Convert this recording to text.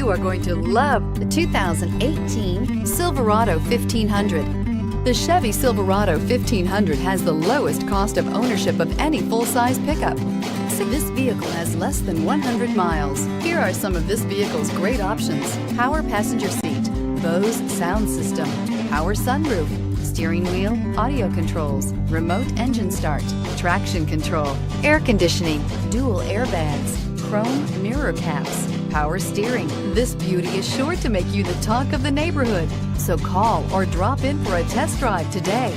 You are going to love the 2018 Silverado 1500. The Chevy Silverado 1500 has the lowest cost of ownership of any full-size pickup. This vehicle has less than 100 miles. Here are some of this vehicle's great options: power passenger seat, Bose sound system, power sunroof, steering wheel audio controls, remote engine start, traction control, air conditioning, dual airbags, chrome mirror caps, power steering. This beauty is sure to make you the talk of the neighborhood. So call or drop in for a test drive today.